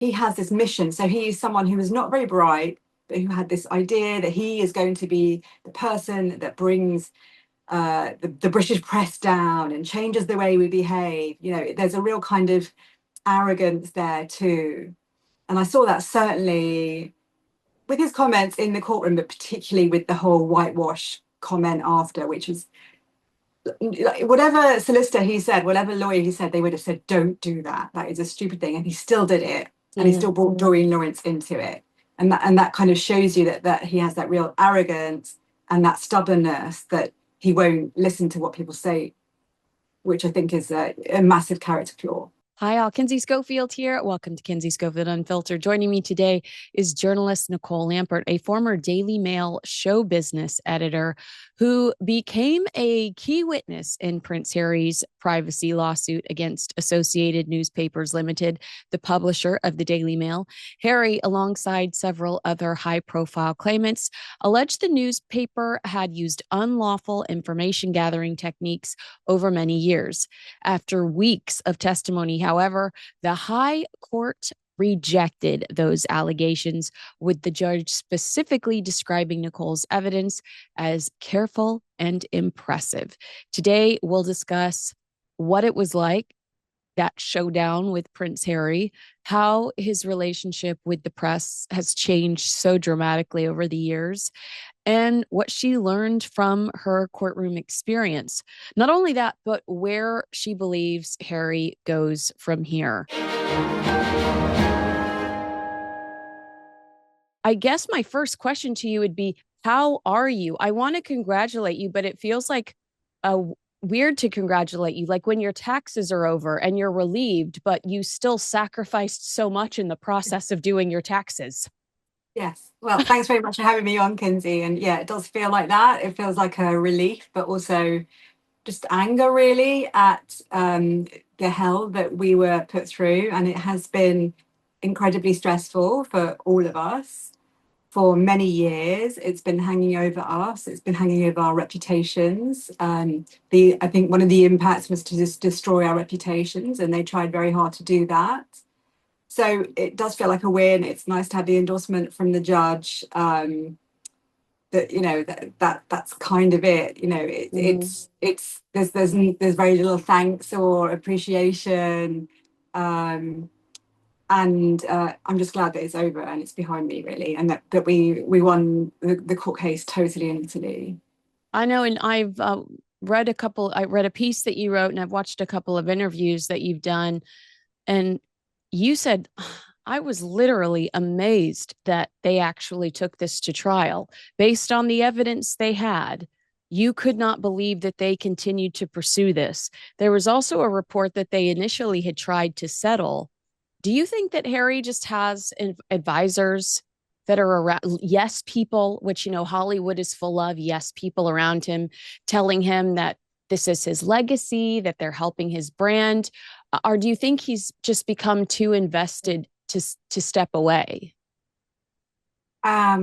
he has this mission. So he is someone who is not very bright, but who had this idea that he is going to be the person that brings the British press down and changes the way we behave. You know, there's a real kind of arrogance there too. And I saw that certainly with his comments in the courtroom, but particularly with the whole whitewash comment after, which was whatever solicitor he said, whatever lawyer he said, they would have said, don't do that. That is a stupid thing. And he still did it. And he still brought Doreen Lawrence into it. And that kind of shows you that he has that real arrogance and that stubbornness that he won't listen to what people say, which I think is a massive character flaw. Hi, all. Kinsey Schofield here. Welcome to Kinsey Schofield Unfiltered. Joining me today is journalist Nicole Lampert, a former Daily Mail show business editor who became a key witness in Prince Harry's privacy lawsuit against Associated Newspapers Limited, the publisher of the Daily Mail. Harry, alongside several other high-profile claimants, alleged the newspaper had used unlawful information gathering techniques over many years. After weeks of testimony, however, the High Court rejected those allegations, with the judge specifically describing Nicole's evidence as careful and impressive. Today, we'll discuss what it was like, that showdown with Prince Harry, how his relationship with the press has changed so dramatically over the years, and what she learned from her courtroom experience. Not only that, but where she believes Harry goes from here. I guess my first question to you would be, how are you? I want to congratulate you, but it feels like weird to congratulate you, like when your taxes are over and you're relieved, but you still sacrificed so much in the process of doing your taxes. Yes. Well, thanks very much for having me on, Kinsey. And yeah, it does feel like that. It feels like a relief, but also just anger, really, at the hell that we were put through. And it has been incredibly stressful for all of us for many years. It's been hanging over us. It's been hanging over our reputations. I think one of the impacts was to just destroy our reputations, and they tried very hard to do that. So it does feel like a win. It's nice to have the endorsement from the judge. That that's kind of it. It's there's very little thanks or appreciation, and I'm just glad that it's over and it's behind me, really, and that we won the court case totally in Italy. I know, and I've read a couple. I read a piece that you wrote, and I've watched a couple of interviews that you've done, and you said, I was literally amazed that they actually took this to trial based on the evidence they had. You could not believe that they continued to pursue this. There was also a report that they initially had tried to settle. Do you think that Harry just has advisors that are around, yes people, which, you know, Hollywood is full of, yes people around him, telling him that this is his legacy, that they're helping his brand? Or do you think he's just become too invested to step away? I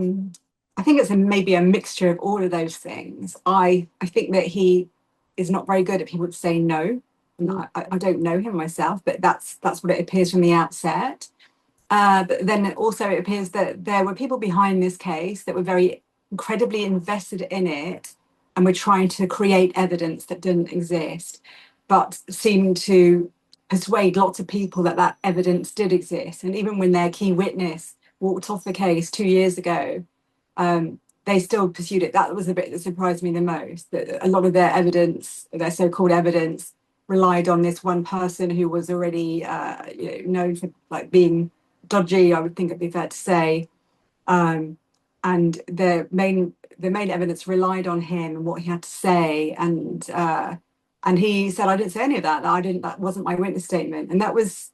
think it's maybe a mixture of all of those things. I think that he is not very good at people saying no. And I don't know him myself, but that's what it appears from the outset. But then also it appears that there were people behind this case that were very incredibly invested in it and were trying to create evidence that didn't exist, but seemed to persuade lots of people that that evidence did exist. And even when their key witness walked off the case 2 years ago, they still pursued it. That was the bit that surprised me the most, that a lot of their evidence, their so-called evidence, relied on this one person who was already known for like being dodgy, I would think it'd be fair to say. And the main evidence relied on him and what he had to say. And he said, I didn't say any of that. That wasn't my witness statement. And that was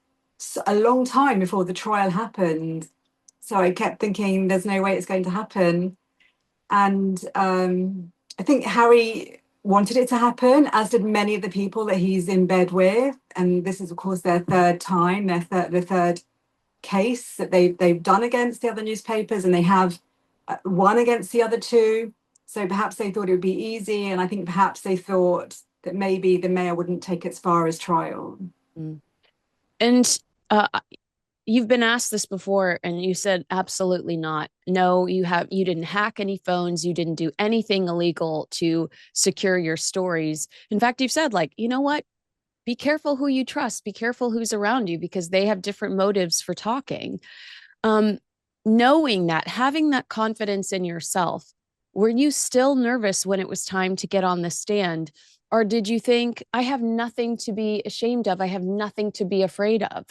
a long time before the trial happened. So I kept thinking, there's no way it's going to happen. And I think Harry wanted it to happen, as did many of the people that he's in bed with. And this is, of course, their third time, the third case that they've done against the other newspapers, and they have won against the other two. So perhaps they thought it would be easy, and I think perhaps they thought that maybe the Mail wouldn't take as far as trial. And uh, you've been asked this before and you said absolutely not. No, you didn't hack any phones, you didn't do anything illegal to secure your stories. In fact, you've said like, you know what? Be careful who you trust, be careful who's around you because they have different motives for talking. Um, Knowing that, having that confidence in yourself, were you still nervous when it was time to get on the stand? Or did you think, I have nothing to be ashamed of? I have nothing to be afraid of?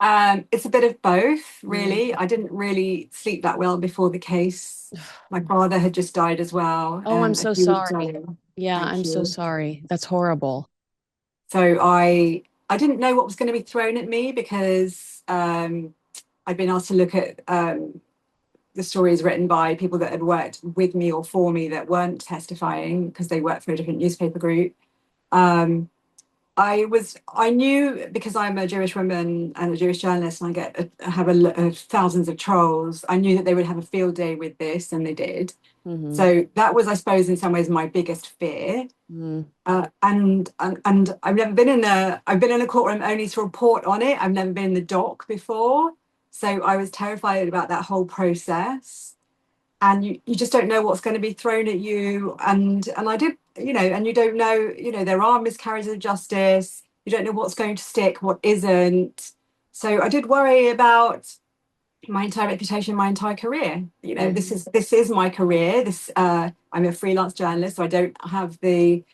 It's a bit of both, Mm. really. I didn't really sleep that well before the case. My father had just died as well, Oh, I'm a so few weeks sorry. earlier. Yeah, Thank I'm so you. sorry. That's horrible. So I didn't know what was going to be thrown at me because I'd been asked to look at the stories written by people that had worked with me or for me that weren't testifying because they worked for a different newspaper group. Um, I knew because I'm a Jewish woman and a Jewish journalist and I have thousands of trolls. I knew that they would have a field day with this, and they did. Mm-hmm. So that was, I suppose, in some ways my biggest fear. Mm-hmm. And I've been in a courtroom only to report on it. I've never been in the dock before, so I was terrified about that whole process. And you just don't know what's going to be thrown at you. And I did, and you don't know, there are miscarriages of justice. You don't know what's going to stick, what isn't. So I did worry about my entire reputation, my entire career. Mm-hmm. This is my career. I'm a freelance journalist, so I don't have a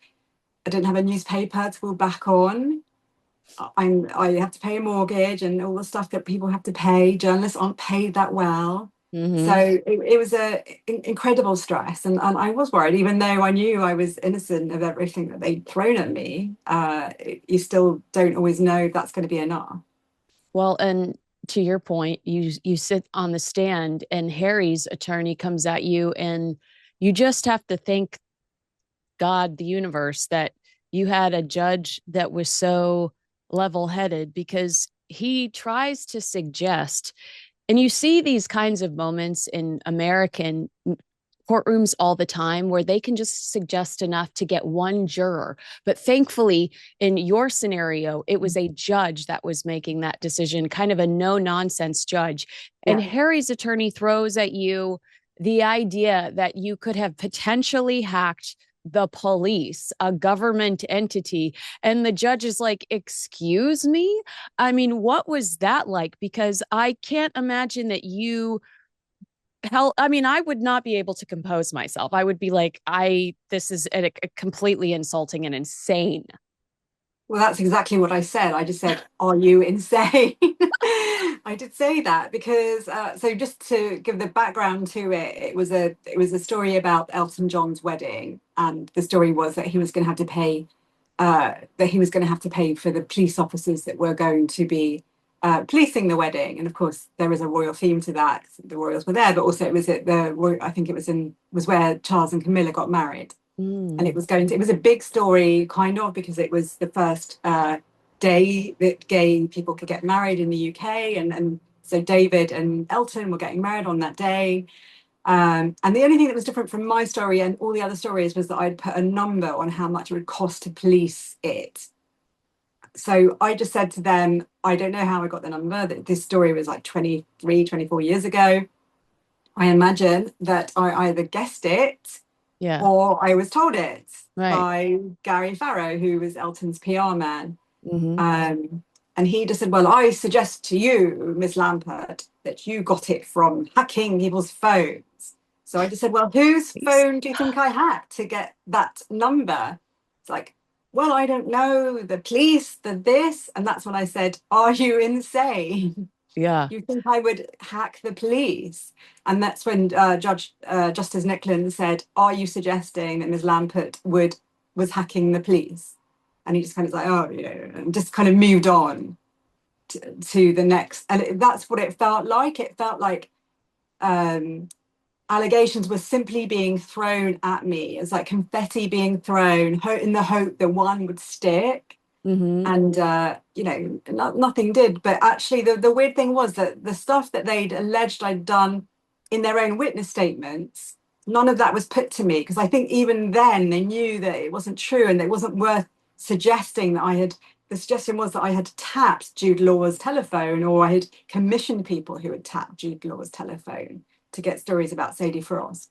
newspaper to fall back on. I have to pay a mortgage and all the stuff that people have to pay. Journalists aren't paid that well. So Mm-hmm. it was incredible stress. And I was worried, even though I knew I was innocent of everything that they'd thrown at me. You still don't always know if that's going to be enough. Well, and to your point, you sit on the stand and Harry's attorney comes at you and you just have to thank God, the universe, that you had a judge that was so level-headed because he tries to suggest, and you see these kinds of moments in American courtrooms all the time where they can just suggest enough to get one juror. But thankfully, in your scenario, it was a judge that was making that decision, kind of a no nonsense judge. And Yeah. Harry's attorney throws at you the idea that you could have potentially hacked the police, a government entity. And the judge is like, excuse me? I mean, what was that like? Because I can't imagine that you hell, I mean, I would not be able to compose myself. I would be like, this is a completely insulting and insane. Well, that's exactly what I said. I just said, "Are you insane?" I did say that because so just to give the background to it, it was a story about Elton John's wedding, and the story was that he was going to have to pay for the police officers that were going to be policing the wedding. And of course, there was a royal theme to that. The royals were there, but also it was at I think was where Charles and Camilla got married, and Mm. it was a big story kind of because it was the first day that gay people could get married in the UK, and so David and Elton were getting married on that day. And the only thing that was different from my story and all the other stories was that I'd put a number on how much it would cost to police it. So I just said to them, I don't know how I got the number. That this story was like 23, 24 years ago. I imagine that I either guessed it Yeah. or I was told it Right. by Gary Farrow, who was Elton's PR man. Mm-hmm. Um, and he just said, "Well, I suggest to you, Miss Lampert, that you got it from hacking people's phones." So I just said, "Well, whose phone do you think I hacked to get that number?" It's like, "Well, I don't know, the police, the this." And that's when I said, "Are you insane? Yeah. You think I would hack the police?" And that's when Justice Nicklin said, "Are you suggesting that Ms. Lampert was hacking the police?" And he just kind of like, "Oh, and just kind of moved on to the next. And that's what it felt like. It felt like um, allegations were simply being thrown at me as like confetti being thrown in the hope that one would stick. Mm-hmm. And nothing did. But actually the weird thing was that the stuff that they'd alleged I'd done in their own witness statements, none of that was put to me, because I think even then they knew that it wasn't true and it wasn't worth suggesting that I had the suggestion was that I had tapped Jude Law's telephone, or I had commissioned people who had tapped Jude Law's telephone to get stories about Sadie Frost.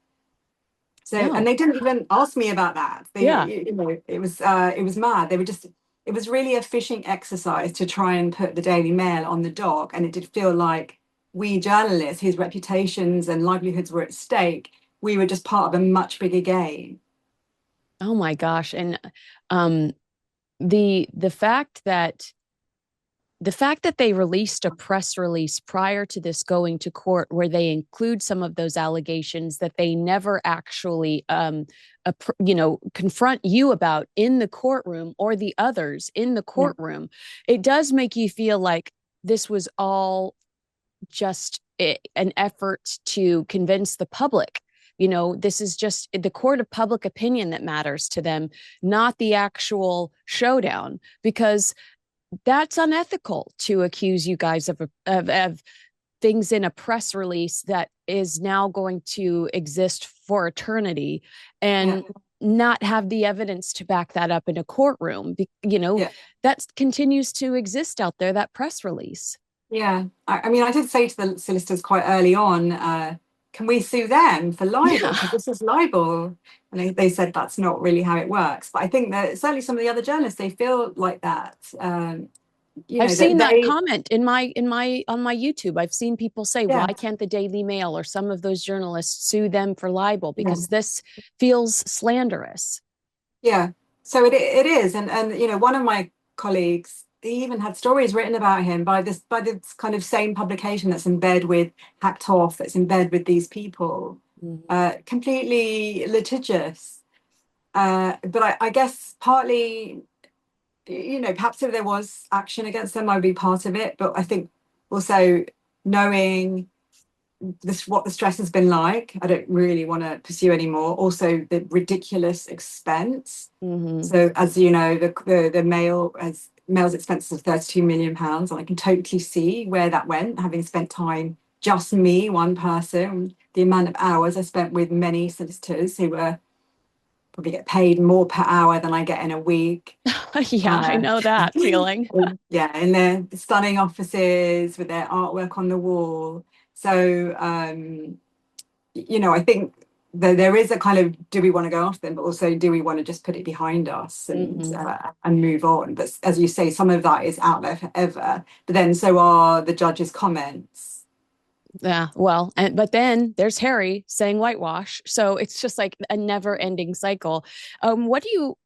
So, and they didn't even ask me about that. It was mad. They were just, it was really a fishing exercise to try and put the Daily Mail on the dock. And it did feel like we journalists, whose reputations and livelihoods were at stake, we were just part of a much bigger game. Oh my gosh. And the fact that they released a press release prior to this going to court where they include some of those allegations that they never actually confront you about in the courtroom, or the others in the courtroom, it does make you feel like this was all just an effort to convince the public. This is just the court of public opinion that matters to them, not the actual showdown, because that's unethical to accuse you guys of things in a press release that is now going to exist for eternity, and not have the evidence to back that up in a courtroom. That continues to exist out there, that press release. Yeah. I mean, I did say to the solicitors quite early on, can we sue them for libel? Because this is libel. And they said that's not really how it works. But I think that certainly some of the other journalists, they feel like that. I've seen that comment on my YouTube. I've seen people say, why can't the Daily Mail or some of those journalists sue them for libel? Because this feels slanderous. Yeah. So it is. And one of my colleagues, he even had stories written about him by this kind of same publication that's in bed with Hacked Off, that's in bed with these people, completely litigious. But I guess partly, perhaps if there was action against them, I'd be part of it. But I think also knowing what the stress has been like, I don't really want to pursue anymore. Also, the ridiculous expense. So, as you know, the Mail's expenses of £32 million, and I can totally see where that went, having spent time, just me, one person, the amount of hours I spent with many solicitors who were probably get paid more per hour than I get in a week. I know that feeling. In their stunning offices with their artwork on the wall. So, I think there is a kind of, do we want to go after them, but also do we want to just put it behind us and move on? But as you say, some of that is out there forever. But then so are the judge's comments. Yeah, well, but then there's Harry saying whitewash. So it's just like a never ending cycle. What do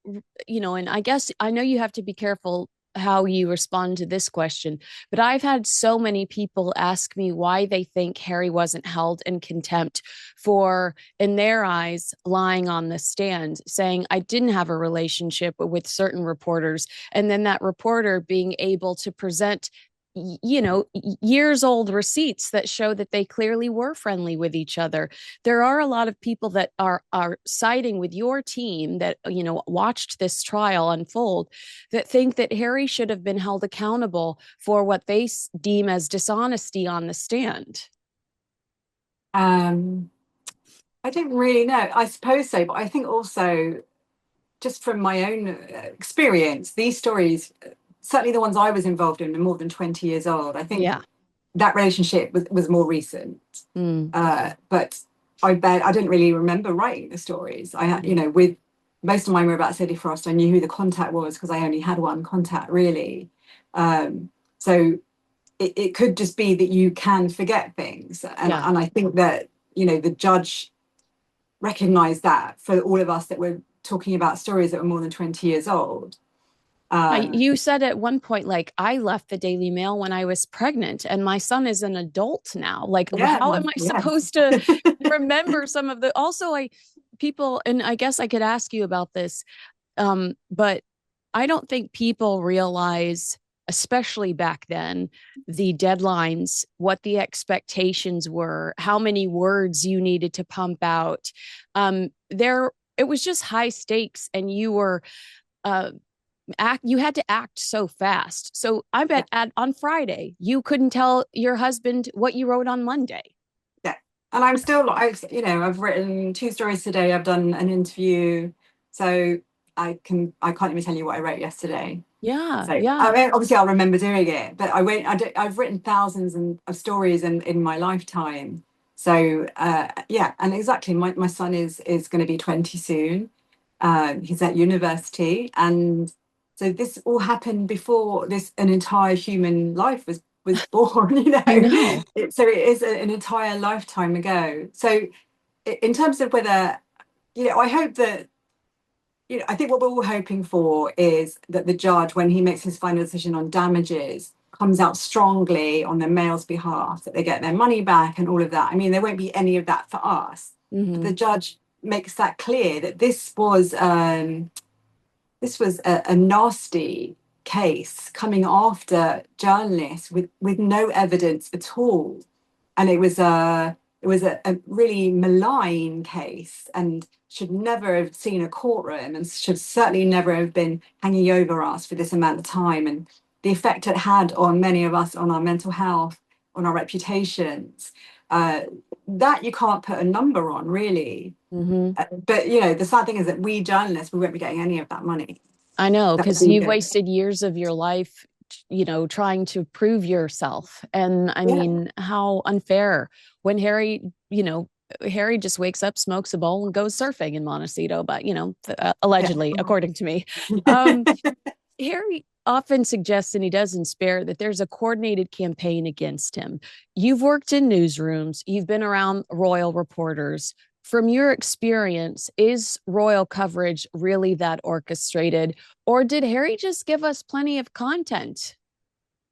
and I guess I know you have to be careful how you respond to this question, but I've had so many people ask me why they think Harry wasn't held in contempt for, in their eyes, lying on the stand, saying I didn't have a relationship with certain reporters, and then that reporter being able to present years old receipts that show that they clearly were friendly with each other. There are a lot of people that are siding with your team that, watched this trial unfold, that think that Harry should have been held accountable for what they deem as dishonesty on the stand. I don't really know. I suppose so, but I think also, just from my own experience, these stories, certainly the ones I was involved in, are more than 20 years old. I think that relationship was more recent. But I didn't really remember writing the stories. I had, with most of mine were about Sadie Frost. I knew who the contact was because I only had one contact, really. So it could just be that you can forget things. And I think that, the judge recognized that for all of us that were talking about stories that were more than 20 years old. You said at one point, like, I left the Daily Mail when I was pregnant and my son is an adult now. Like, how am I supposed to remember some of the, also people, and I guess I could ask you about this, but I don't think people realize, especially back then, the deadlines, what the expectations were, how many words you needed to pump out. It was just high stakes, and you were, you had to act so fast. So I bet on Friday, you couldn't tell your husband what you wrote on Monday. Yeah. And I've written 2 stories today. I've done an interview. So I can't even tell you what I wrote yesterday. Yeah, So I yeah. mean, obviously I'll remember doing it, but I've written thousands of stories in my lifetime. So yeah, and exactly, my son is going to be 20 soon. He's at university, and so this all happened before an entire human life was born. I know. So it is an entire lifetime ago. So in terms of whether, I hope that, I think what we're all hoping for is that the judge, when he makes his final decision on damages, comes out strongly on the male's behalf, that they get their money back and all of that. I mean, there won't be any of that for us. But Hmm. the judge makes that clear that this was a nasty case coming after journalists with no evidence at all, and it was a really malign case and should never have seen a courtroom and should certainly never have been hanging over us for this amount of time, and the effect it had on many of us, on our mental health, on our reputations. Uh, that you can't put a number on, really. Hmm. But the sad thing is that we journalists, we won't be getting any of that money. I know, That would because be you've good. wasted years of your life, trying to prove yourself. And I Yeah, mean, how unfair when Harry just wakes up, smokes a bowl, and goes surfing in Montecito, but, yeah. allegedly, according to me. Um, Harry often suggests, and he does in Spare, that there's a coordinated campaign against him. You've worked in newsrooms, you've been around royal reporters. From your experience, is royal coverage really that orchestrated, or did Harry just give us plenty of content?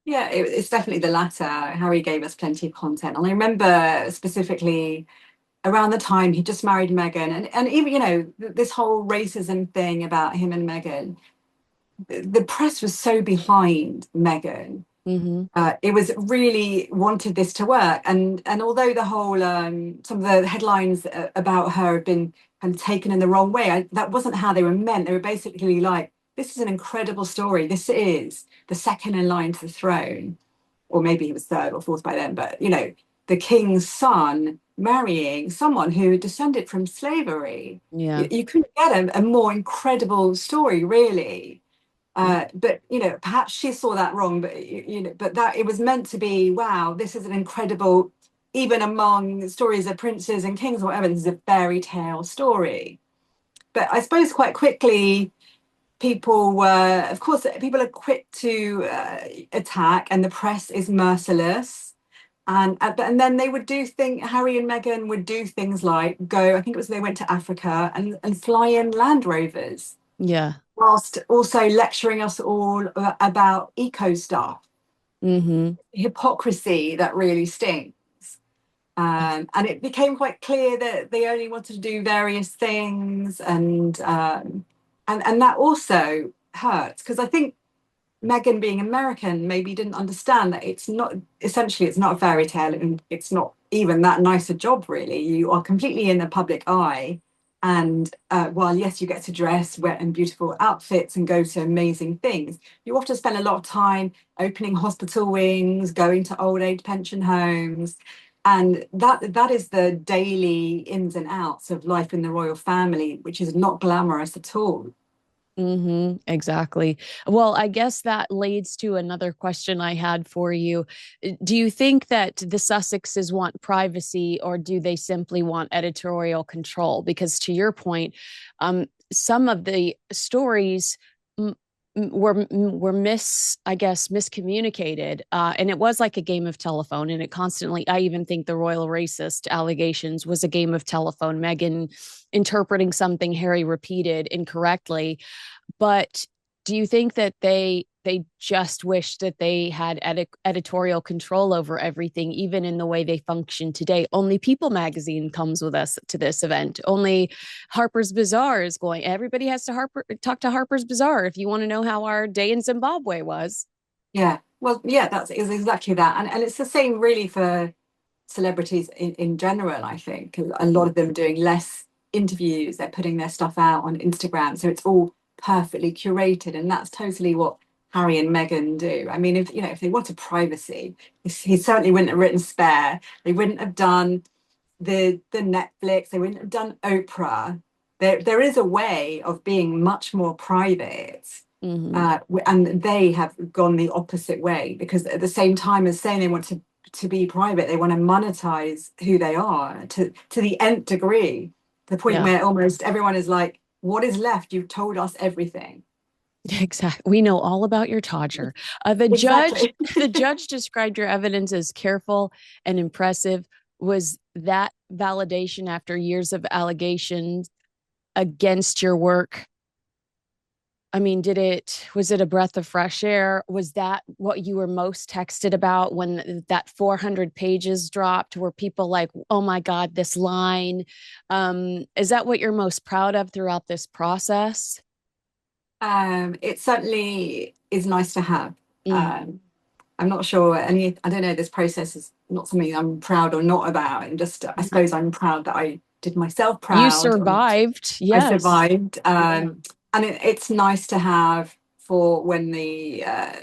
Yeah, it's definitely the latter. Harry gave us plenty of content. And I remember specifically around the time he just married Meghan, and even, this whole racism thing about him and Meghan, the press was so behind Meghan. Mm-hmm. It was really wanted this to work, and although the whole some of the headlines about her have been kind of taken in the wrong way, that wasn't how they were meant. They were basically like, this is an incredible story. This is the second in line to the throne, or maybe he was third or fourth by then, but the king's son marrying someone who descended from slavery. Yeah. You couldn't get a more incredible story, really. But perhaps she saw that wrong. But but that it was meant to be. Wow, this is an incredible. Even among stories of princes and kings or whatever, this is a fairy tale story. But I suppose quite quickly, of course, people are quick to attack, and the press is merciless. And then they would Harry and Meghan would do things like go. I think it was they went to Africa and fly in Land Rovers, Yeah. whilst also lecturing us all about eco stuff, Mm-hmm. hypocrisy that really stinks. And it became quite clear that they only wanted to do various things, and that also hurts, because I think Meghan, being American, maybe didn't understand that it's not a fairy tale, and it's not even that nice a job, really. You are completely in the public eye. And while, yes, you get to dress wet and beautiful outfits and go to amazing things, you often spend a lot of time opening hospital wings, going to old age pension homes. And that is the daily ins and outs of life in the royal family, which is not glamorous at all. Mm-hmm, exactly. Well, I guess that leads to another question I had for you. Do you think that the Sussexes want privacy, or do they simply want editorial control? Because to your point, some of the stories I guess, miscommunicated, and it was like a game of telephone. And it constantly, I even think the royal racist allegations was a game of telephone. Meghan interpreting something Harry repeated incorrectly. But do you think that they just wish that they had editorial control over everything, even in the way they function today? Only People magazine comes with us to this event. Only Harper's Bazaar is going. Everybody has to talk to Harper's Bazaar if you want to know how our day in Zimbabwe was. Yeah, well, yeah, is exactly that. And it's the same really for celebrities in general, I think. A lot of them are doing less interviews, they're putting their stuff out on Instagram. So it's all perfectly curated. And that's totally what Harry and Meghan do. I mean, if they wanted privacy, he certainly wouldn't have written Spare. They wouldn't have done the Netflix, they wouldn't have done Oprah. there is a way of being much more private. And they have gone the opposite way, because at the same time as saying they want to be private, they want to monetize who they are to the nth degree, to the point where almost everyone is like, what is left? You've told us everything. Exactly. We know all about your Todger. Exactly. The judge described your evidence as careful and impressive. Was that validation after years of allegations against your work? I mean, was it a breath of fresh air? Was that what you were most texted about when that 400 pages dropped? Were people like, oh my God, this line? Is that what you're most proud of throughout this process? It certainly is nice to have. Mm. I'm not sure I don't know, this process is not something I'm proud or not about. And just, I suppose I'm proud that I did myself You proud. survived. I Yes. survived. And it's nice to have for when I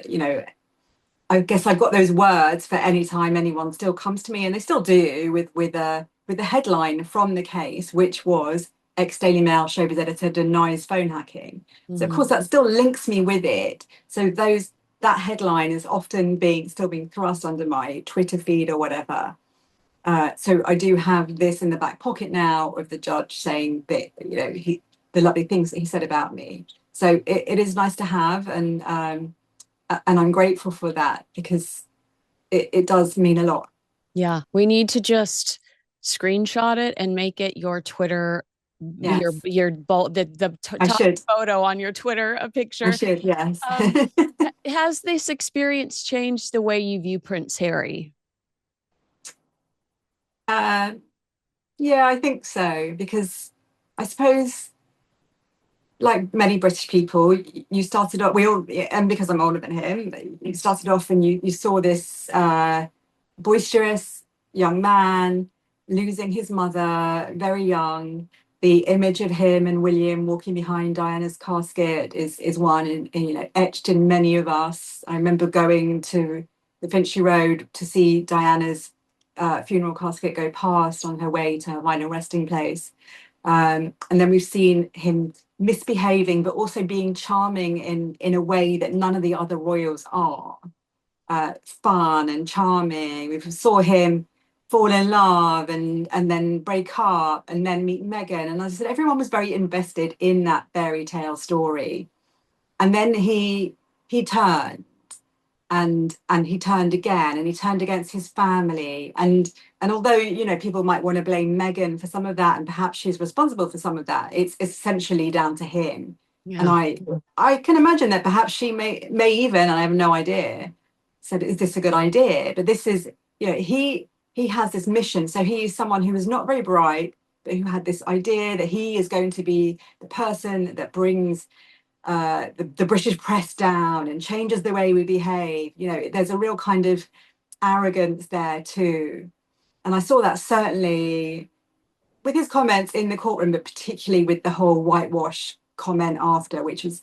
guess I've got those words for any time anyone still comes to me, and they still do, with the headline from the case, which was ex-Daily Mail showbiz editor denies phone hacking. So of course that still links me with it. So that headline is often still being thrust under my Twitter feed or whatever. So I do have this in the back pocket now of the judge saying that, the lovely things that he said about me. So it is nice to have, and I'm grateful for that, because it does mean a lot. Yeah, we need to just screenshot it and make it your Twitter, Yes, the I top should. photo on your Twitter, a I picture. should, yes. Has this experience changed the way you view Prince Harry? uh, yeah, I think so, because I suppose, like many British people, you started off, and because I'm older than him, you started off and you saw this boisterous young man losing his mother very young. The image of him and William walking behind Diana's casket is one, and etched in many of us. I remember going to the Finchley Road to see Diana's funeral casket go past on her way to her final resting place. And then we've seen him misbehaving, but also being charming in a way that none of the other royals are. Fun and charming. We saw him fall in love and then break up and then meet Meghan. And as I said, everyone was very invested in that fairy tale story. And then he turned, and he turned again, and he turned against his family. And although people might want to blame Meghan for some of that, and perhaps she's responsible for some of that, it's essentially down to him. And Yeah. I can imagine that perhaps she may even, and I have no idea, said, is this a good idea? But this is, he has this mission. So he is someone who is not very bright, but who had this idea that he is going to be the person that brings the British press down and changes the way we behave. There's a real kind of arrogance there too. And I saw that certainly with his comments in the courtroom, but particularly with the whole whitewash comment after, which was,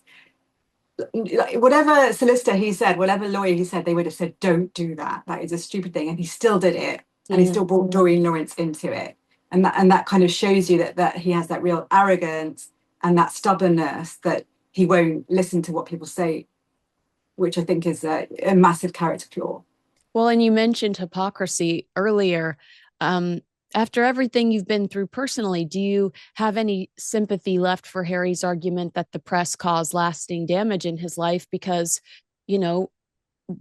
whatever solicitor he said, whatever lawyer he said, they would have said, don't do that. That is a stupid thing. And he still did it. And he still brought Doreen Lawrence into it. And that kind of shows you that he has that real arrogance and that stubbornness, that he won't listen to what people say, which I think is a massive character flaw. Well, and you mentioned hypocrisy earlier. After everything you've been through personally, do you have any sympathy left for Harry's argument that the press caused lasting damage in his life? Because,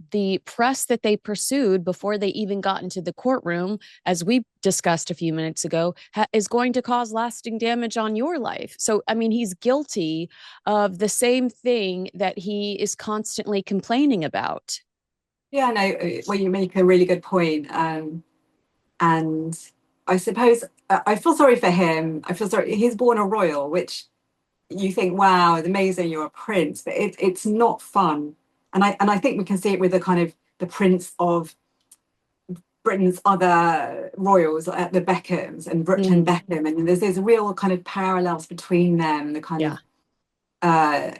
the press that they pursued before they even got into the courtroom, as we discussed a few minutes ago, is going to cause lasting damage on your life. So, I mean, he's guilty of the same thing that he is constantly complaining about. Yeah, no, well, you make a really good point. And I suppose I feel sorry for him. I feel sorry. He's born a royal, which you think, wow, it's amazing, you're a prince, but it's not fun. And I think we can see it with the kind of the prince of Britain's other royals, the Beckhams and Brooke and Beckham, and there's real kind of parallels between them. The kind of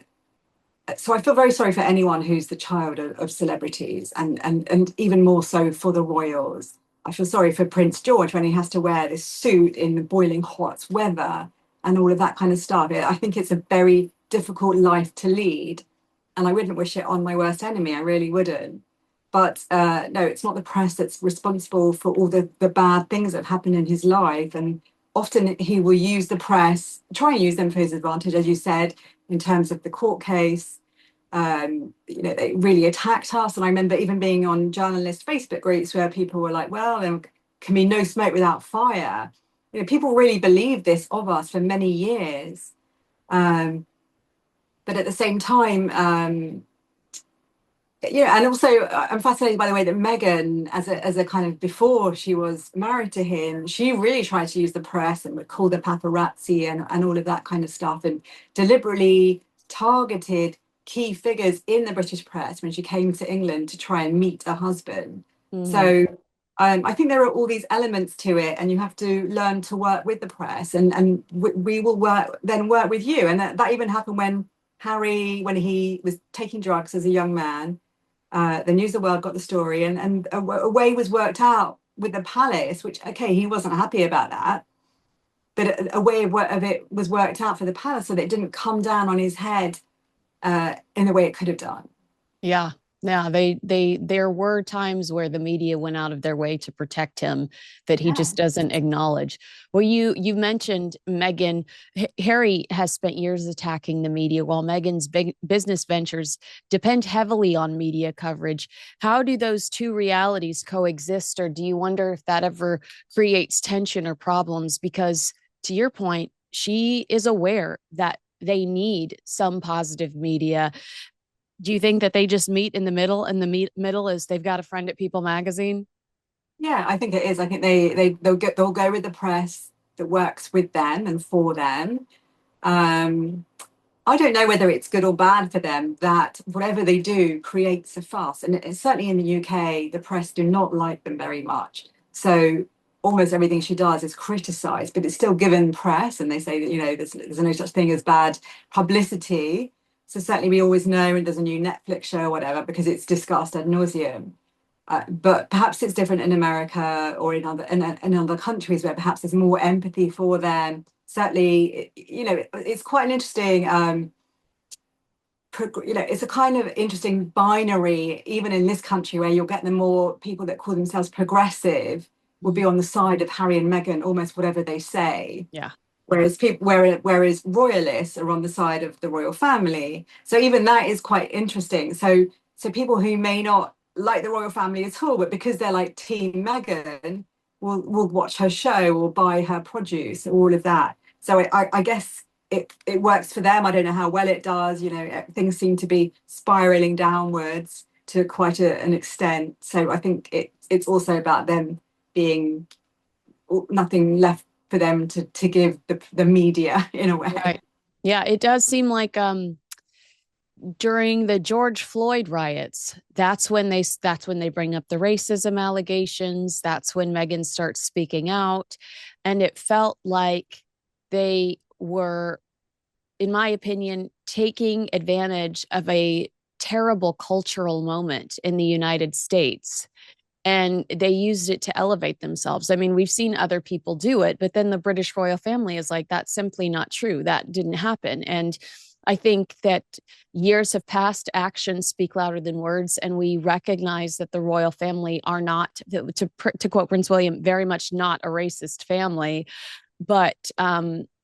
so I feel very sorry for anyone who's the child of celebrities, and even more so for the royals. I feel sorry for Prince George when he has to wear this suit in the boiling hot weather, and all of that kind of stuff. I think it's a very difficult life to lead, and I wouldn't wish it on my worst enemy. I really wouldn't. But no, it's not the press that's responsible for all the bad things that have happened in his life. And often he will use the press, try and use them for his advantage, as you said, in terms of the court case. They really attacked us. And I remember even being on journalist Facebook groups where people were like, well, there can be no smoke without fire. People really believed this of us for many years. But at the same time, and also I'm fascinated by the way that Meghan, as a kind of, before she was married to him, she really tried to use the press and would call the paparazzi and all of that kind of stuff, and deliberately targeted key figures in the British press when she came to England to try and meet her husband. Mm-hmm. So I think there are all these elements to it, and you have to learn to work with the press, and we will work with you. And that even happened when Harry, when he was taking drugs as a young man. The News of the World got the story, and a way was worked out with the palace, which, okay, he wasn't happy about that, but a way of it was worked out for the palace so that it didn't come down on his head in the way it could have done. Yeah. Yeah, there were times where the media went out of their way to protect him that he just doesn't acknowledge. Well, you mentioned Meghan. Harry has spent years attacking the media, while Meghan's big business ventures depend heavily on media coverage. How do those two realities coexist, or do you wonder if that ever creates tension or problems? Because to your point, she is aware that they need some positive media. Do you think that they just meet in the middle, and the middle is they've got a friend at People Magazine? Yeah, I think it is. I think they'll go with the press that works with them and for them. I don't know whether it's good or bad for them that whatever they do creates a fuss, and certainly in the UK, the press do not like them very much. So almost everything she does is criticised, but it's still given press, and they say that there's no such thing as bad publicity. So certainly we always know when there's a new Netflix show or whatever, because it's discussed ad nauseum. But perhaps it's different in America or in other countries where perhaps there's more empathy for them. Certainly, it's quite an interesting, it's a kind of interesting binary, even in this country, where you'll get the more people that call themselves progressive will be on the side of Harry and Meghan, almost whatever they say. Yeah. Whereas royalists are on the side of the royal family. So even that is quite interesting. So people who may not like the royal family at all, but because they're like Team Meghan, will watch her show or buy her produce, all of that. So I guess it works for them. I don't know how well it does. Things seem to be spiraling downwards to quite an extent. So I think it's also about them being nothing left for them to give the media, in a way. Right. Yeah, it does seem like during the George Floyd riots, that's when they bring up the racism allegations. That's when Meghan starts speaking out, and it felt like they were, in my opinion, taking advantage of a terrible cultural moment in the United States. And they used it to elevate themselves. I mean, we've seen other people do it, but then the British royal family is like, that's simply not true. That didn't happen. And I think that years have passed, actions speak louder than words. And we recognize that the royal family are not, to quote Prince William, very much not a racist family. But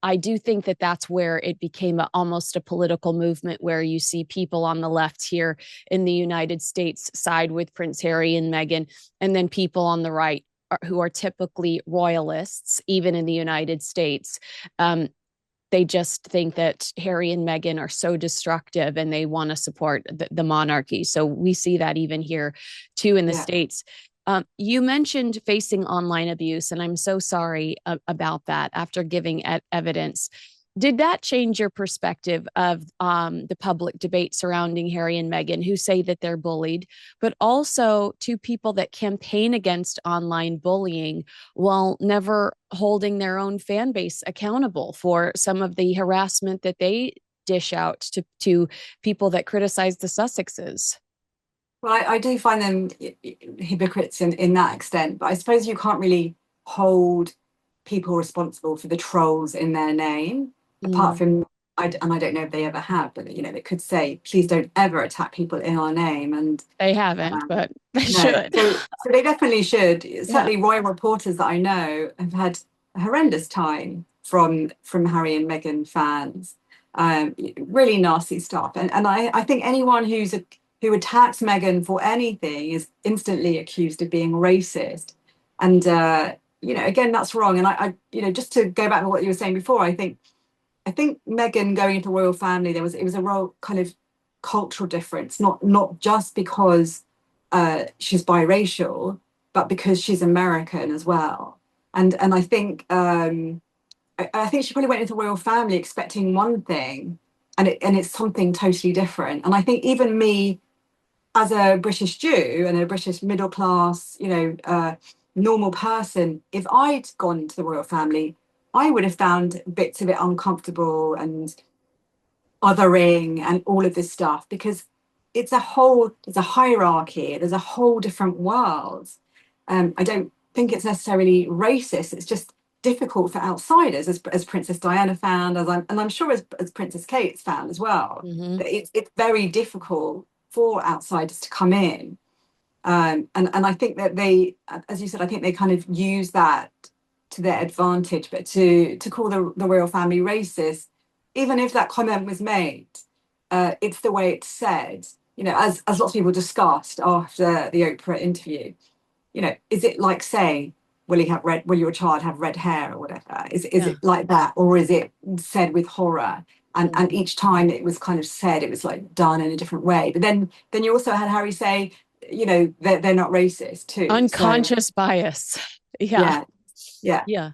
I do think that that's where it became almost a political movement, where you see people on the left here in the United States side with Prince Harry and Meghan, and then people on the right who are typically royalists, even in the United States. They just think that Harry and Meghan are so destructive, and they want to support the monarchy. So we see that even here too in the States. You mentioned facing online abuse, and I'm so sorry about that after giving evidence. Did that change your perspective of the public debate surrounding Harry and Meghan, who say that they're bullied, but also to people that campaign against online bullying while never holding their own fan base accountable for some of the harassment that they dish out to people that criticize the Sussexes? Well, I do find them hypocrites in that extent, but I suppose you can't really hold people responsible for the trolls in their name, apart from, and I don't know if they ever have, but they could say, please don't ever attack people in our name. And they haven't, but they no, should. so they definitely should. Yeah. Certainly, royal reporters that I know have had a horrendous time from Harry and Meghan fans. Really nasty stuff, and I think anyone who attacks Meghan for anything is instantly accused of being racist, and again, that's wrong. And just to go back to what you were saying before, I think Meghan going into the royal family, it was a real kind of cultural difference, not just because she's biracial, but because she's American as well. And I think she probably went into the royal family expecting one thing, and it's something totally different. And I think even me, as a British Jew and a British middle class, normal person, if I'd gone to the royal family, I would have found bits of it uncomfortable and othering and all of this stuff, because there's a hierarchy, there's a whole different world. I don't think it's necessarily racist, it's just difficult for outsiders, as Princess Diana found, I'm sure as Princess Kate's found as well. Mm-hmm. It's very difficult for outsiders to come in. And I think that they, as you said, I think they kind of use that to their advantage. But to call the royal family racist, even if that comment was made, it's the way it's said. As lots of people discussed after the Oprah interview, is it like saying, will your child have red hair or whatever? Is it like that, or is it said with horror? And each time it was kind of said, it was like done in a different way. But then you also had Harry say, they're not racist too. Unconscious bias. Yeah. Yeah. Yeah.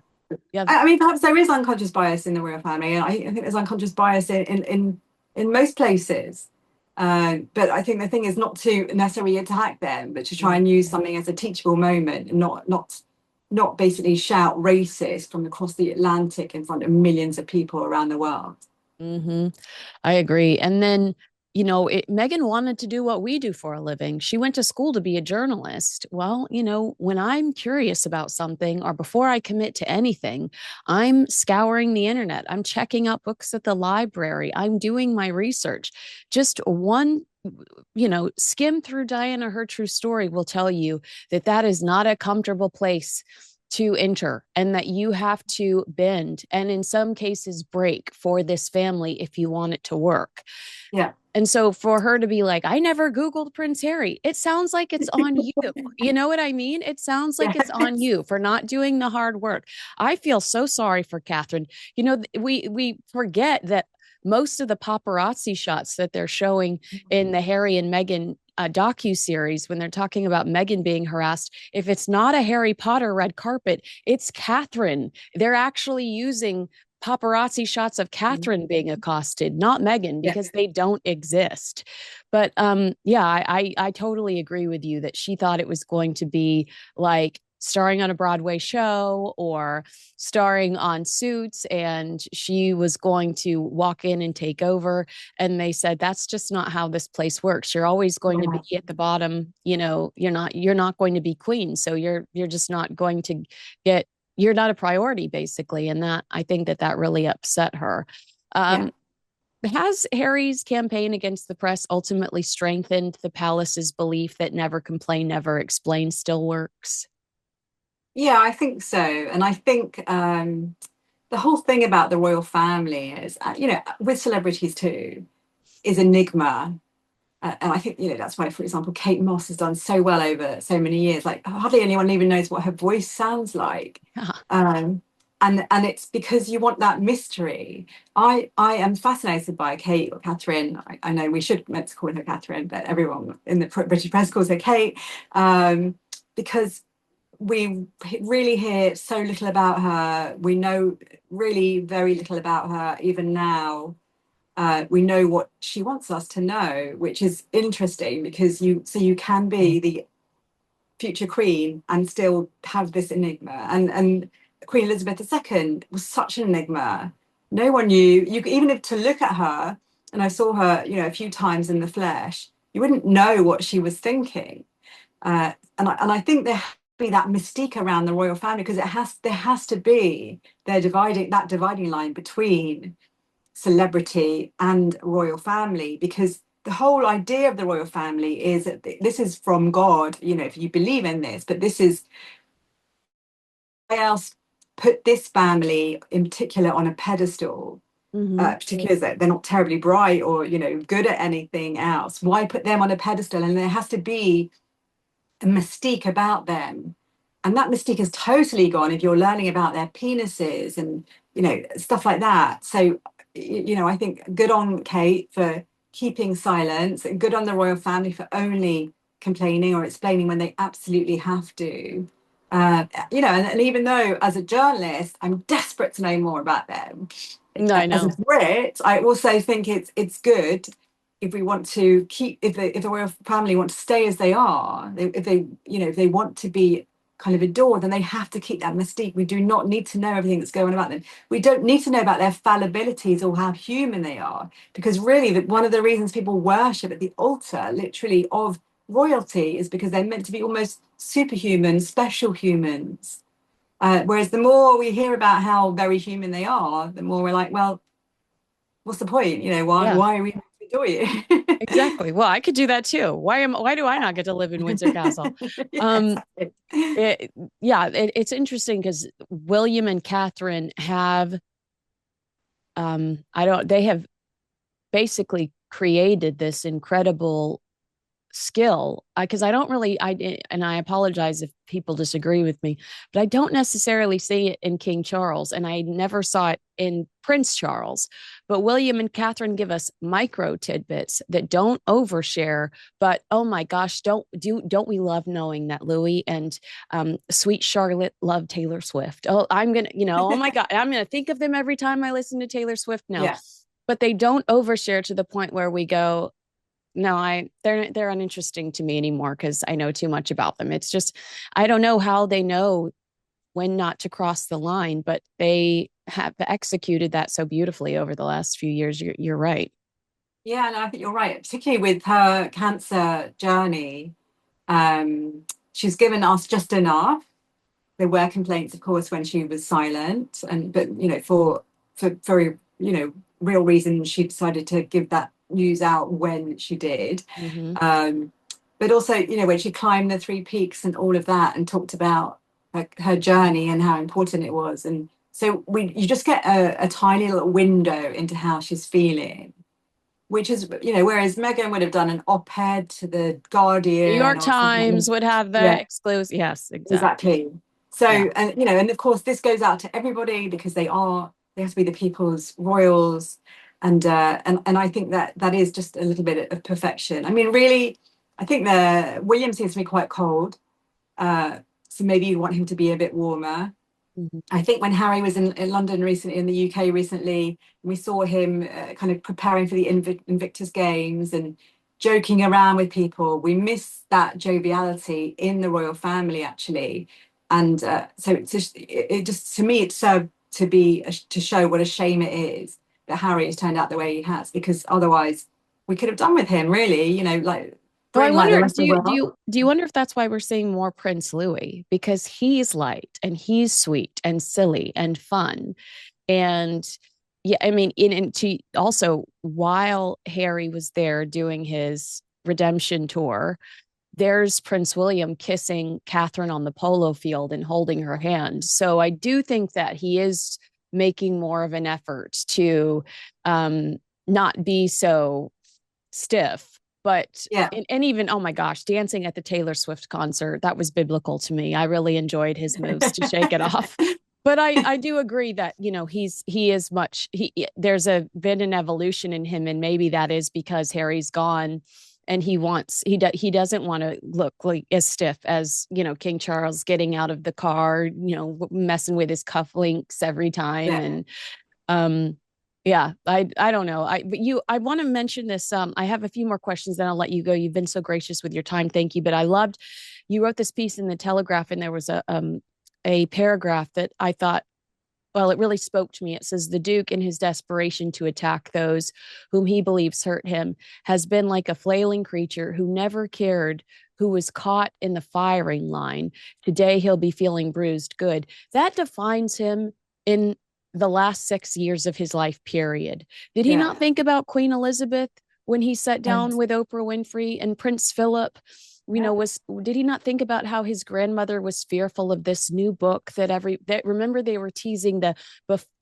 Yeah. I mean, perhaps there is unconscious bias in the royal family, and I think there's unconscious bias in most places. But I think the thing is not to necessarily attack them, but to try and use something as a teachable moment, and not basically shout racist from across the Atlantic in front of millions of people around the world. Mm-hmm. I agree. And then, Meghan wanted to do what we do for a living. She went to school to be a journalist. Well, when I'm curious about something or before I commit to anything, I'm scouring the internet. I'm checking out books at the library. I'm doing my research. Just one skim through Diana, her true story will tell you that is not a comfortable place to enter, and that you have to bend and in some cases break for this family if you want it to work. Yeah. And so for her to be like, I never Googled Prince Harry, it sounds like it's on you. You know what I mean? It sounds like it's on you for not doing the hard work. I feel so sorry for Catherine. We forget that most of the paparazzi shots that they're showing in the Harry and Meghan docu-series, when they're talking about Meghan being harassed, if it's not a Harry Potter red carpet, it's Catherine. They're actually using paparazzi shots of Catherine being accosted, not Meghan, because they don't exist. But I totally agree with you that she thought it was going to be like starring on a Broadway show or starring on Suits, and she was going to walk in and take over. And they said, that's just not how this place works. You're always going to be at the bottom. You're not going to be queen. So you're just not going to you're not a priority, basically. And that, I think that really upset her. Has Harry's campaign against the press ultimately strengthened the palace's belief that never complain, never explain still works? Yeah, I think so. And I think the whole thing about the royal family is, with celebrities too, is enigma. And I think, that's why, for example, Kate Moss has done so well over so many years. Like, hardly anyone even knows what her voice sounds like. And it's because you want that mystery. I am fascinated by Kate or Catherine. I know we should meant to call her Catherine, but everyone in the British press calls her Kate, because we really hear so little about her. We know really very little about her even now. We know what she wants us to know, which is interesting, because you can be the future queen and still have this enigma. And Queen Elizabeth II was such an enigma. No one knew. Even if to look at her, and I saw her, a few times in the flesh, you wouldn't know what she was thinking. And I think there be that mystique around the royal family, because there has to be that dividing line between celebrity and royal family, because the whole idea of the royal family is that this is from God, if you believe in this, but this is else put this family in particular on a pedestal, particularly as they're not terribly bright or good at anything else. Why put them on a pedestal? And there has to be a mystique about them, and that mystique is totally gone if you're learning about their penises and stuff like that. So I think good on Kate for keeping silence, and good on the royal family for only complaining or explaining when they absolutely have to. And even though as a journalist I'm desperate to know more about them, No, I as know. a Brit, I also think it's good if we want to keep, if the royal family want to stay as they are, if they want to be kind of adored, then they have to keep that mystique. We do not need to know everything that's going on about them. We don't need to know about their fallibilities or how human they are, because really one of the reasons people worship at the altar, literally, of royalty is because they're meant to be almost superhuman, special humans. Whereas the more we hear about how very human they are, the more we're like, well, what's the point? Yeah, Why are we meant to adore you? exactly. Well, I could do that too. Why do I not get to live in Windsor Castle? Yeah, Um, exactly. it's interesting because William and Catherine have, they have basically created this incredible skill, because I don't really, and I apologize if people disagree with me, but I don't necessarily see it in King Charles, and I never saw it in Prince Charles. But William and Catherine give us micro tidbits that don't overshare, but oh my gosh, don't we love knowing that Louis and sweet Charlotte love Taylor Swift? Oh, I'm gonna, oh my God, I'm gonna think of them every time I listen to Taylor Swift now. Yeah. But they don't overshare to the point where we go, no, they're uninteresting to me anymore because I know too much about them. It's just, I don't know how they know when not to cross the line, but they have executed that so beautifully over the last few years. You're right. Yeah, no, I think you're right, particularly with her cancer journey. She's given us just enough. There were complaints, of course, when she was silent, but for very real reasons, she decided to give that news out when she did. Mm-hmm. Um, but also, when she climbed the three peaks and all of that, and talked about her journey and how important it was, and so you just get a tiny little window into how she's feeling, which is, whereas Meghan would have done an op-ed to the New Guardian York or something. Times would have the Yeah, exclusive. Yes, exactly. exactly. So, Yeah. and of course, this goes out to everybody because they have to be the people's royals, and I think that is just a little bit of perfection. I mean, really, I think the William seems to be quite cold, so maybe you want him to be a bit warmer. Mm-hmm. I think when Harry was in London recently, in the UK recently, we saw him kind of preparing for the Invictus Games and joking around with people. We miss that joviality in the royal family, actually, and so it just, to me, it served to show what a shame it is that Harry has turned out the way he has, because otherwise we could have done with him, really, like So I bring like the wonder, rest of the world. do you wonder if that's why we're seeing more Prince Louis, because he's light and he's sweet and silly and fun. And yeah, I mean, in to also, while Harry was there doing his redemption tour, there's Prince William kissing Catherine on the polo field and holding her hand. So I do think that he is making more of an effort to not be so stiff. But Yeah. and even, oh my gosh, dancing at the Taylor Swift concert, that was biblical to me. I really enjoyed his moves to shake it off. But I do agree that, he is much, there's been an evolution in him, and maybe that is because Harry's gone, and he doesn't want to look like as stiff as, King Charles, getting out of the car, messing with his cufflinks every time. Yeah. And yeah, I don't know. I want to mention this. I have a few more questions, then I'll let you go. You've been so gracious with your time. Thank you. But I loved, you wrote this piece in the Telegraph, and there was a paragraph that I thought, well, it really spoke to me. It says, the Duke, in his desperation to attack those whom he believes hurt him, has been like a flailing creature who never cared who was caught in the firing line. Today he'll be feeling bruised. Good. That defines him in the last 6 years of his life, period. Did he not Yeah. think about Queen Elizabeth when he sat And down with Oprah Winfrey and Prince Philip? yeah. Did he not think about how his grandmother was fearful of this new book that remember they were teasing the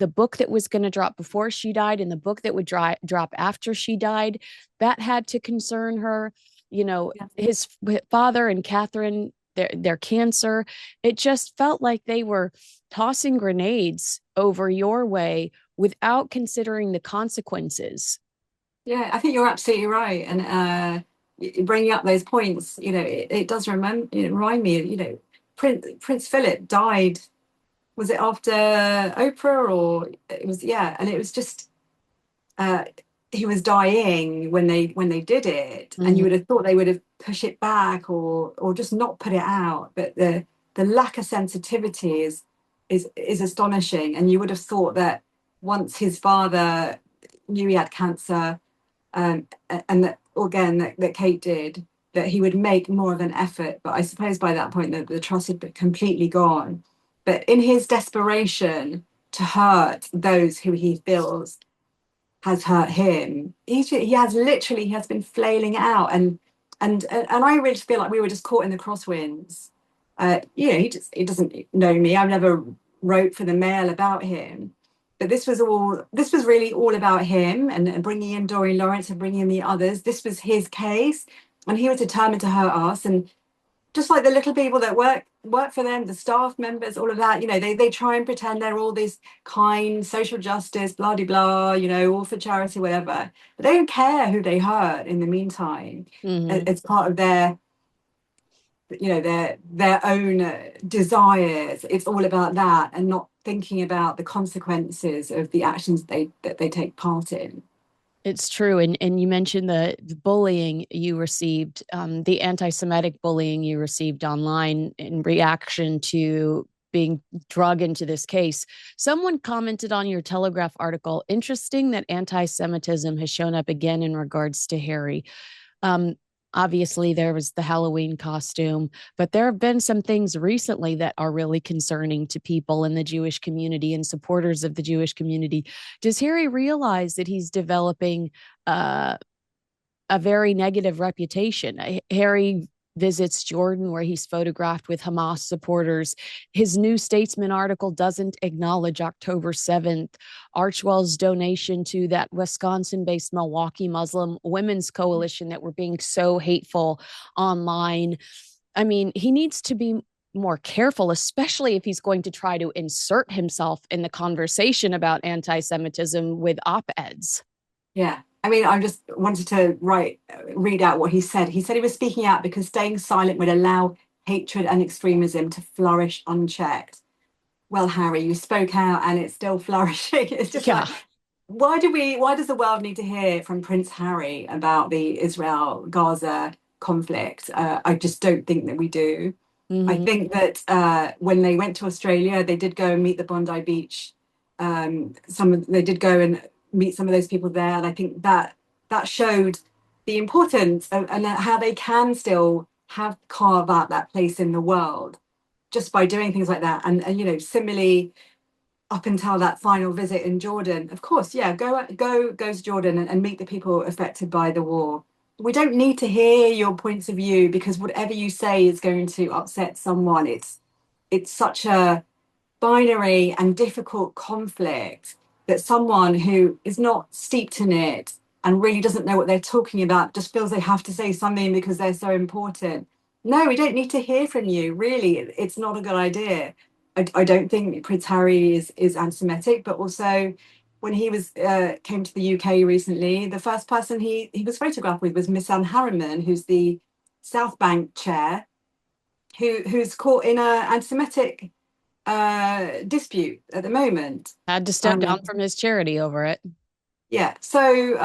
book that was going to drop before she died and the book that would drop after she died, that had to concern her. Yeah. His father and Catherine, their cancer. It just felt like they were tossing grenades over your way without considering the consequences. Yeah, I think you're absolutely right. And bringing up those points, it does remind me, Prince Philip died. Was it after Oprah or it was, yeah. And it was just, uh, he was dying when they did it. And Mm-hmm. you would have thought they would have pushed it back or just not put it out. But the lack of sensitivity is astonishing. And you would have thought that once his father knew he had cancer, and that again that Kate did, that he would make more of an effort. But I suppose by that point the trust had been completely gone. But in his desperation to hurt those who he feels has hurt him, he has been flailing out, and I really feel like we were just caught in the crosswinds. He doesn't know me. I've never wrote for the Mail about him, but this was really all about him and bringing in Doreen Lawrence and bringing in the others. This was his case, and he was determined to hurt us. And just like the little people that work for them, the staff members, all of that, they try and pretend they're all this kind, social justice, blah de blah, all for charity, whatever. But they don't care who they hurt in the meantime. Mm-hmm. It's part of their own desires. It's all about that and not thinking about the consequences of the actions that they take part in. It's true. And you mentioned the bullying you received, the anti-Semitic bullying you received online in reaction to being drug into this case. Someone commented on your Telegraph article, interesting that anti-Semitism has shown up again in regards to Harry. Um, Obviously, there was the Halloween costume, but there have been some things recently that are really concerning to people in the Jewish community and supporters of the Jewish community. Does Harry realize that he's developing a very negative reputation? Harry visits Jordan, where he's photographed with Hamas supporters. His New Statesman article doesn't acknowledge October 7th, Archwell's donation to that Wisconsin-based Milwaukee Muslim Women's Coalition that were being so hateful online. I mean, he needs to be more careful, especially if he's going to try to insert himself in the conversation about anti-Semitism with op-eds. Yeah. I mean, I just wanted to read out what he said. He said he was speaking out because staying silent would allow hatred and extremism to flourish unchecked. Well, Harry, you spoke out and it's still flourishing. It's just Yeah. like, why does the world need to hear from Prince Harry about the Israel-Gaza conflict? I just don't think that we do. I Mm-hmm. think that when they went to Australia, they did go and meet the Bondi Beach. They did go and meet some of those people there, and I think that showed the importance and how they can still carve out that place in the world just by doing things like that. And similarly, up until that final visit in Jordan, of course, yeah, go to Jordan and meet the people affected by the war. We don't need to hear your points of view because whatever you say is going to upset someone. It's such a binary and difficult conflict that someone who is not steeped in it and really doesn't know what they're talking about just feels they have to say something because they're so important. No, we don't need to hear from you. Really, it's not a good idea. I don't think Prince Harry is anti-Semitic, but also when he came to the UK recently, the first person he was photographed with was Miss Anne Harriman, who's the South Bank chair, who's caught in a anti-Semitic dispute at the moment. Had to step down from his charity over it. Yeah, so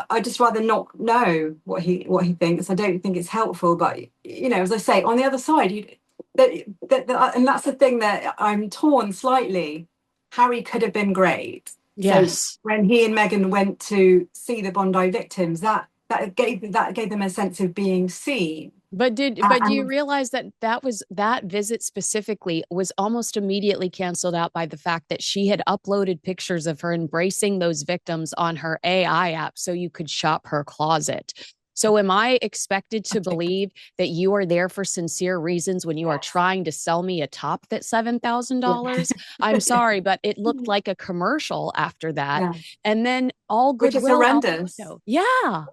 I just rather not know what he thinks. I don't think it's helpful, but as I say, on the other side, and that's the thing that I'm torn slightly. Harry could have been great. Yes. So when he and Meghan went to see the Bondi victims, that that gave them a sense of being seen. But do you realize that that visit specifically was almost immediately canceled out by the fact that she had uploaded pictures of her embracing those victims on her AI app so you could shop her closet? So am I expected to believe that you are there for sincere reasons when you are trying to sell me a top that's $7,000? I'm sorry, but it looked like a commercial after that. Yeah. And then all Which is goodwill out the horrendous. window. Yeah.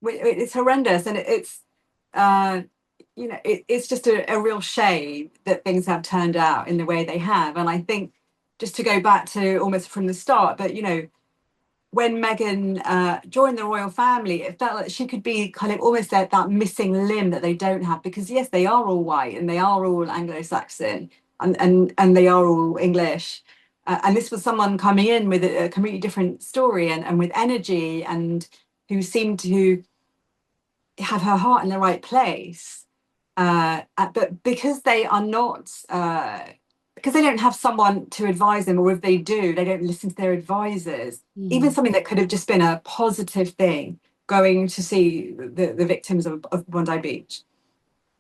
It's horrendous, and it's it's just a real shame that things have turned out in the way they have. And I think, just to go back to almost from the start, but when Meghan joined the royal family, it felt like she could be kind of almost that missing limb that they don't have, because yes, they are all white and they are all Anglo-Saxon, and they are all English. And this was someone coming in with a completely different story and with energy, and who seemed to have her heart in the right place. But because they are not, because they don't have someone to advise them, or if they do, they don't listen to their advisors. Even something that could have just been a positive thing, going to see the victims of Bondi Beach,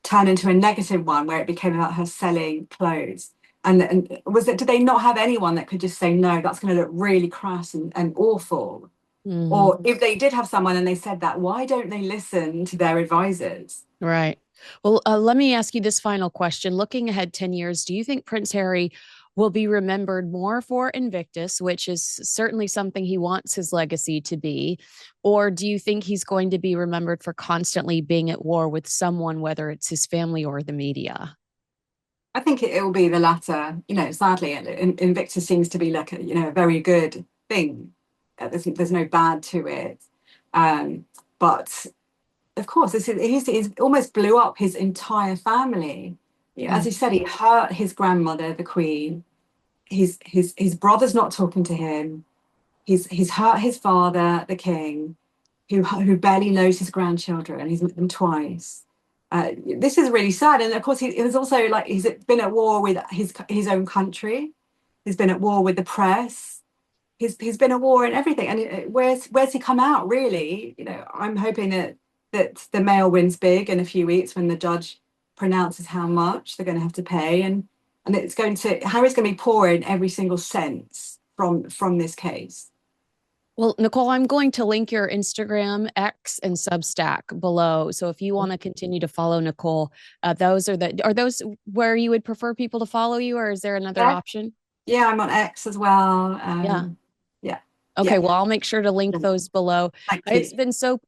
turn into a negative one where it became about her selling clothes. And did they not have anyone that could just say, no, that's going to look really crass and awful? Or if they did have someone and they said that, why don't they listen to their advisors? Right. Well, let me ask you this final question. Looking ahead 10 years, do you think Prince Harry will be remembered more for Invictus, which is certainly something he wants his legacy to be? Or do you think he's going to be remembered for constantly being at war with someone, whether it's his family or the media? I think it will be the latter. Sadly, Invictus seems to be like a very good thing. There's no bad to it. But of course, he's almost blew up his entire family. As he said, he hurt his grandmother, the Queen. His brother's not talking to him. He's hurt his father, the King, who barely knows his grandchildren. He's met them twice. This is really sad. And of course, he was also he's been at war with his own country. He's been at war with the press. He's been at war and everything. And where's he come out, really? I'm hoping that the Mail wins big in a few weeks when the judge pronounces how much they're going to have to pay, and Harry's going to be pouring every single cent from this case. Well, Nicole, I'm going to link your Instagram, X, and Substack below. So if you want to continue to follow Nicole, are those where you would prefer people to follow you, or is there another option? Yeah, I'm on X as well. Yeah. Okay, well, I'll make sure to link those below. It's been so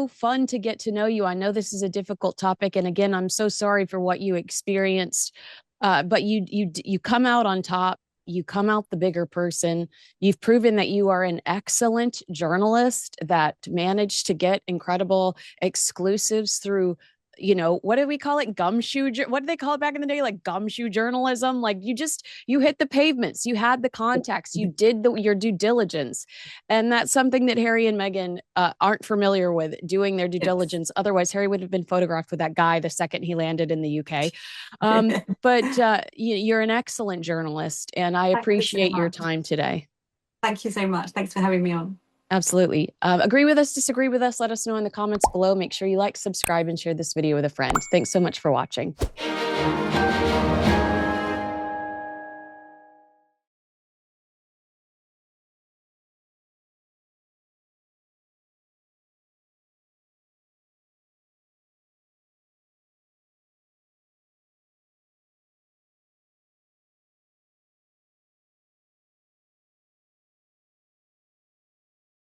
fun to get to know you. I know this is a difficult topic, and again, I'm so sorry for what you experienced. But you come out on top. You come out the bigger person. You've proven that you are an excellent journalist that managed to get incredible exclusives through, what do we call it? What did they call it back in the day? Like gumshoe journalism. Like you hit the pavements, you had the contacts, you did your due diligence. And that's something that Harry and Meghan aren't familiar with, doing their due diligence. Otherwise, Harry would have been photographed with that guy the second he landed in the UK. But you're an excellent journalist, and I appreciate your time today. Thank you so much. Thanks for having me on. Absolutely. Agree with us, disagree with us, let us know in the comments below. Make sure you like, subscribe, and share this video with a friend. Thanks so much for watching.